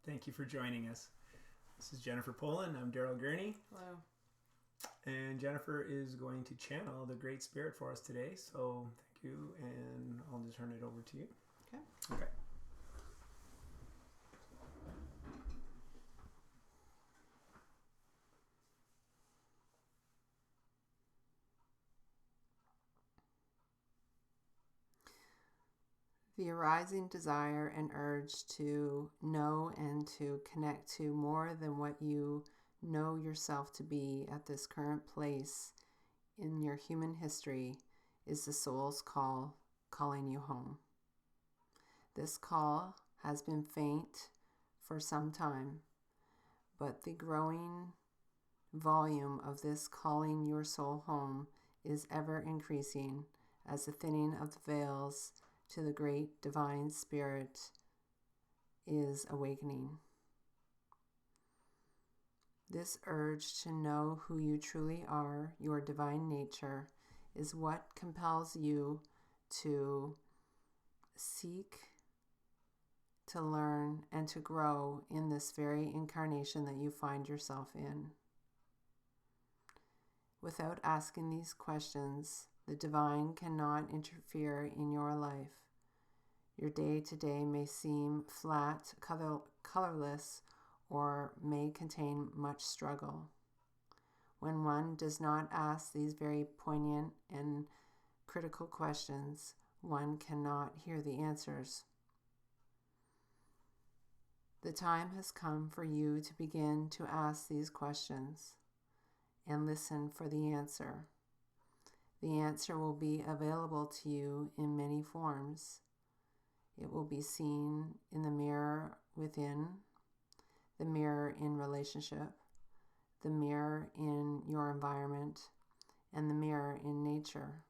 Thank you for joining us. This is Jennifer Poland. I'm Daryl Gurney. Hello. And Jennifer is going to channel the Great Spirit for us today. So thank you, and I'll just turn it over to you. Okay. Okay. The arising desire and urge to know and to connect to more than what you know yourself to be at this current place in your human history is the soul's call, calling you home. This call has been faint for some time, but the growing volume of this calling your soul home is ever increasing as the thinning of the veils to the great divine spirit is awakening. This urge to know who you truly are, your divine nature, is what compels you to seek, to learn, and to grow in this very incarnation that you find yourself in. Without asking these questions, the divine cannot interfere in your life. Your day-to-day may seem flat, colorless, or may contain much struggle. When one does not ask these very poignant and critical questions, one cannot hear the answers. The time has come for you to begin to ask these questions and listen for the answer. The answer will be available to you in many forms. It will be seen in the mirror within, the mirror in relationship, the mirror in your environment, and the mirror in nature.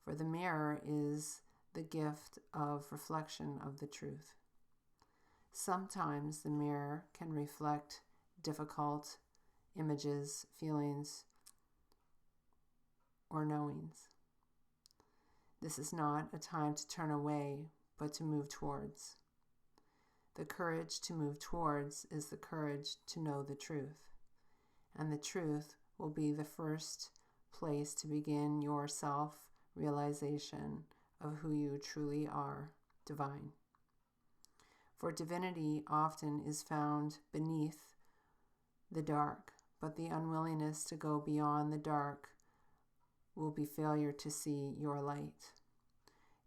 For the mirror is the gift of reflection of the truth. Sometimes the mirror can reflect difficult images, feelings, or knowings. This is not a time to turn away, but to move towards. The courage to move towards is the courage to know the truth, and the truth will be the first place to begin your self-realization of who you truly are, divine. For divinity often is found beneath the dark, but the unwillingness to go beyond the dark will be failure to see your light.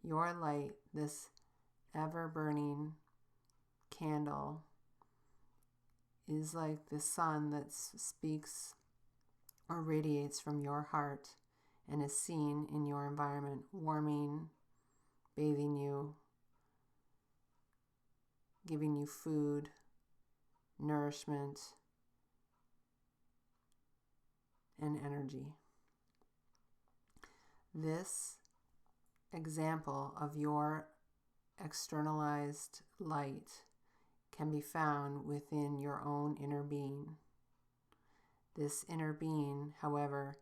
Your light, this ever-burning candle, is like the sun that speaks or radiates from your heart and is seen in your environment, warming, bathing you, giving you food, nourishment, and energy. This example of your externalized light can be found within your own inner being. This inner being, however,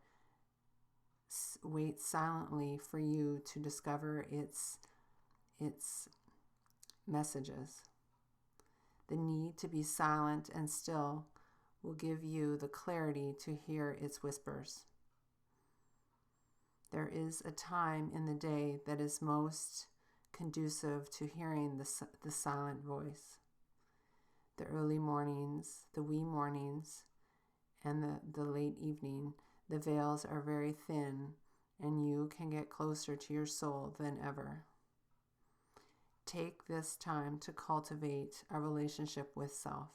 waits silently for you to discover its messages. The need to be silent and still will give you the clarity to hear its whispers. There is a time in the day that is most conducive to hearing the silent voice. The early mornings, the wee mornings, and the late evening, the veils are very thin, and you can get closer to your soul than ever. Take this time to cultivate a relationship with self.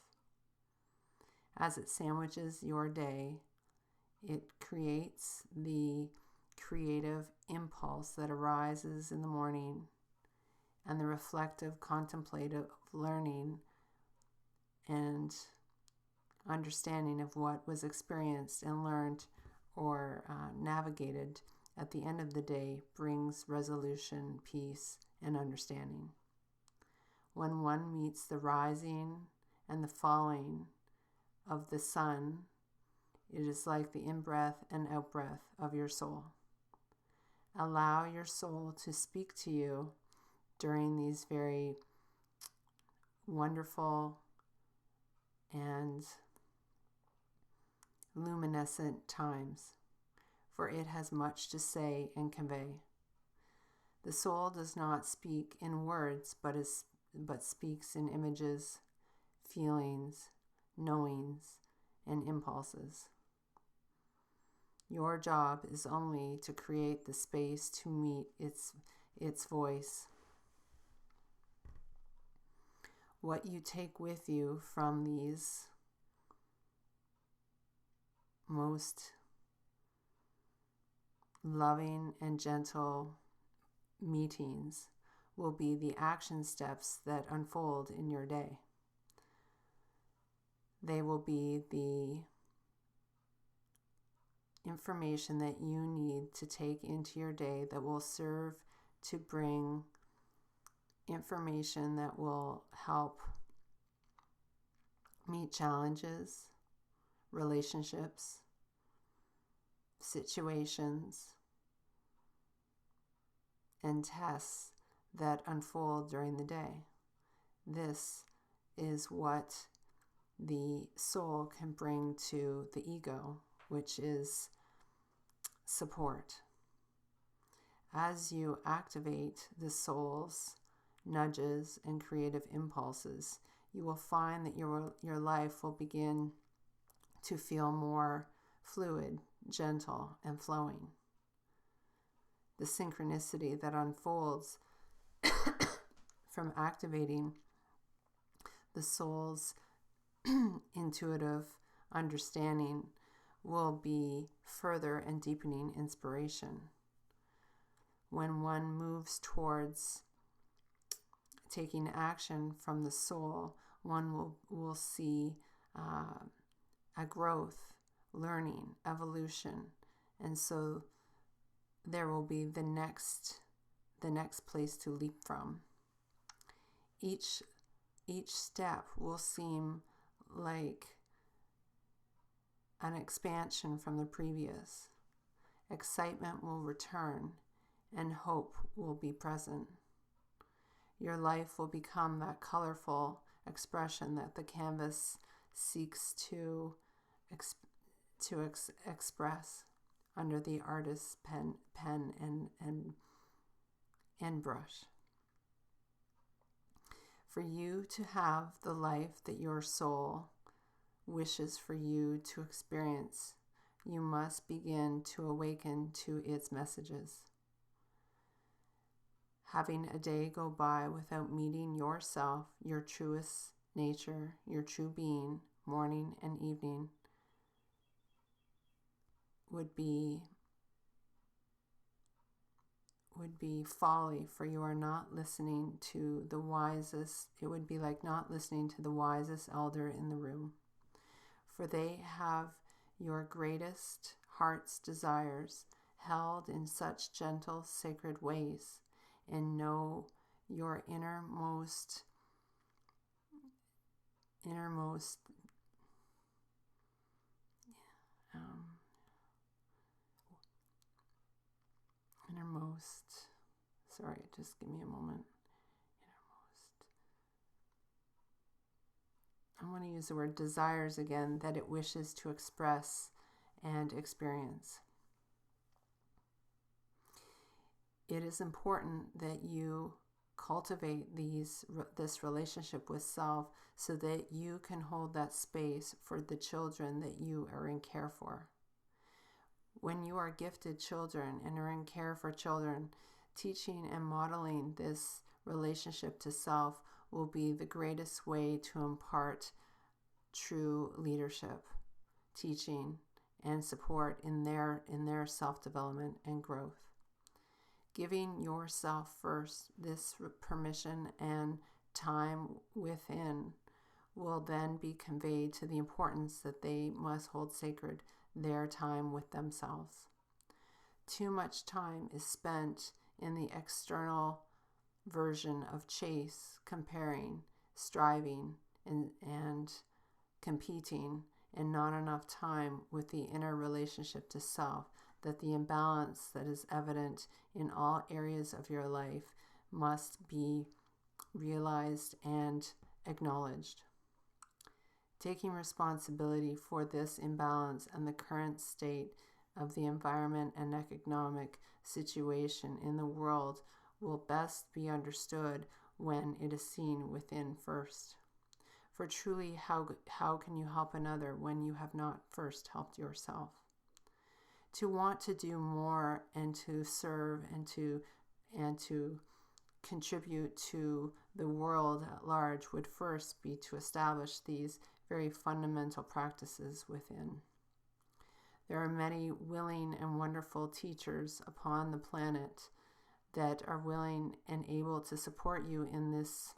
As it sandwiches your day, it creates the creative impulse that arises in the morning and the reflective, contemplative learning and understanding of what was experienced and learned or navigated at the end of the day brings resolution, peace, and understanding. When one meets the rising and the falling of the sun, it is like the in-breath and out-breath of your soul. Allow your soul to speak to you during these very wonderful and luminescent times, for it has much to say and convey. The soul does not speak in words, but speaks in images, feelings, knowings, and impulses. Your job is only to create the space to meet its voice. What you take with you from these most loving and gentle meetings will be the action steps that unfold in your day. They will be the information that you need to take into your day that will serve to bring information that will help meet challenges, relationships, situations, and tests that unfold during the day. This is what the soul can bring to the ego, which is support. As you activate the soul's nudges and creative impulses, you will find that your life will begin to feel more fluid, gentle, and flowing. The synchronicity that unfolds from activating the soul's intuitive understanding will be further and deepening inspiration. When one moves towards taking action from the soul, one will see a growth, learning, evolution, and so there will be the next place to leap from. Each step will seem like an expansion from the previous. Excitement will return and hope will be present. Your life will become that colorful expression that the canvas seeks to express under the artist's pen and brush. For you to have the life that your soul wishes for you to experience, you must begin to awaken to its messages. Having a day go by without meeting yourself, your truest nature, your true being, morning and evening, would be folly, for you are not listening to the wisest. It would be like not listening to the wisest elder in the room, for they have your greatest heart's desires held in such gentle, sacred ways, and know your innermost sorry, just give me a moment. I want to use the word desires again, that it wishes to express and experience. It is important that you cultivate this relationship with self so that you can hold that space for the children that you are in care for. When you are gifted children and are in care for children, teaching and modeling this relationship to self will be the greatest way to impart true leadership, teaching, and support in their self-development and growth. Giving yourself first this permission and time within will then be conveyed to the importance that they must hold sacred their time with themselves. Too much time is spent in the external version of chase, comparing, striving, and competing, and not enough time with the inner relationship to self, that the imbalance that is evident in all areas of your life must be realized and acknowledged. Taking responsibility for this imbalance and the current state of the environment and economic situation in the world will best be understood when it is seen within first. For truly, how can you help another when you have not first helped yourself? To want to do more and to serve and to contribute to the world at large would first be to establish these very fundamental practices within. There are many willing and wonderful teachers upon the planet that are willing and able to support you in this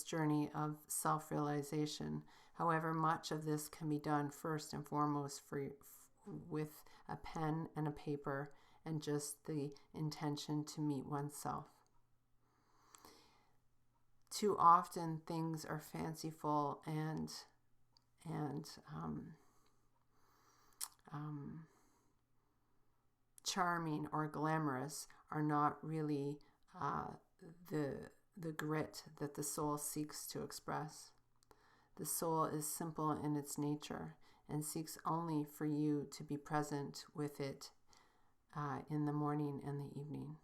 journey of self-realization. However, much of this can be done first and foremost with a pen and a paper and just the intention to meet oneself. Too often things are fanciful and charming or glamorous, are not really the grit that the soul seeks to express. The soul is simple in its nature and seeks only for you to be present with it in the morning and the evening.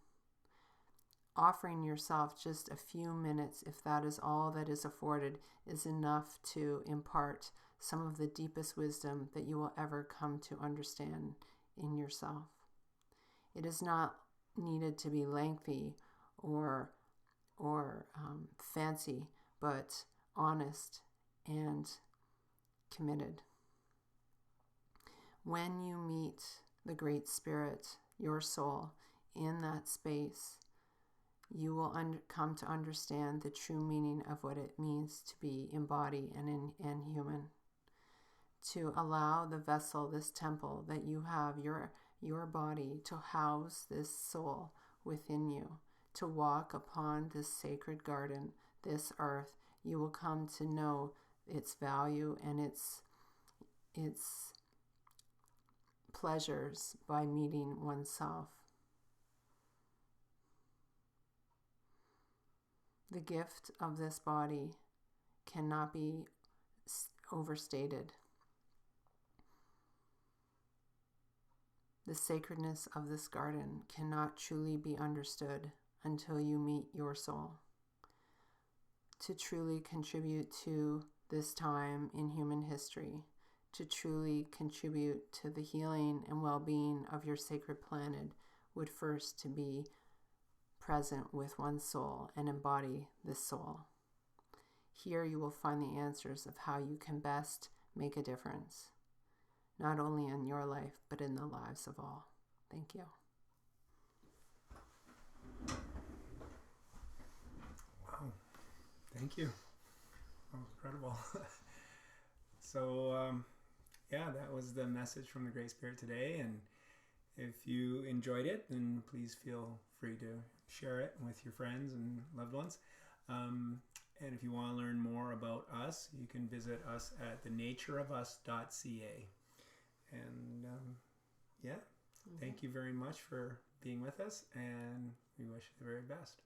Offering yourself just a few minutes, if that is all that is afforded, is enough to impart some of the deepest wisdom that you will ever come to understand in yourself. It is not needed to be lengthy or fancy, but honest and committed. When you meet the Great Spirit, your soul, in that space, you will come to understand the true meaning of what it means to be embodied and human. To allow the vessel, this temple that you have, your body, to house this soul within you, to walk upon this sacred garden, this earth, you will come to know its value and its pleasures by meeting oneself. The gift of this body cannot be overstated. The sacredness of this garden cannot truly be understood until you meet your soul. To truly contribute to this time in human history, to truly contribute to the healing and well-being of your sacred planet, would first to be present with one's soul and embody this soul. Here you will find the answers of how you can best make a difference, not only in your life, but in the lives of all. Thank you. Wow. Thank you. That was incredible. So, that was the message from the Great Spirit today. And if you enjoyed it, then please feel free to share it with your friends and loved ones. And if you want to learn more about us, you can visit us at thenatureofus.ca. And thank you very much for being with us, and we wish you the very best.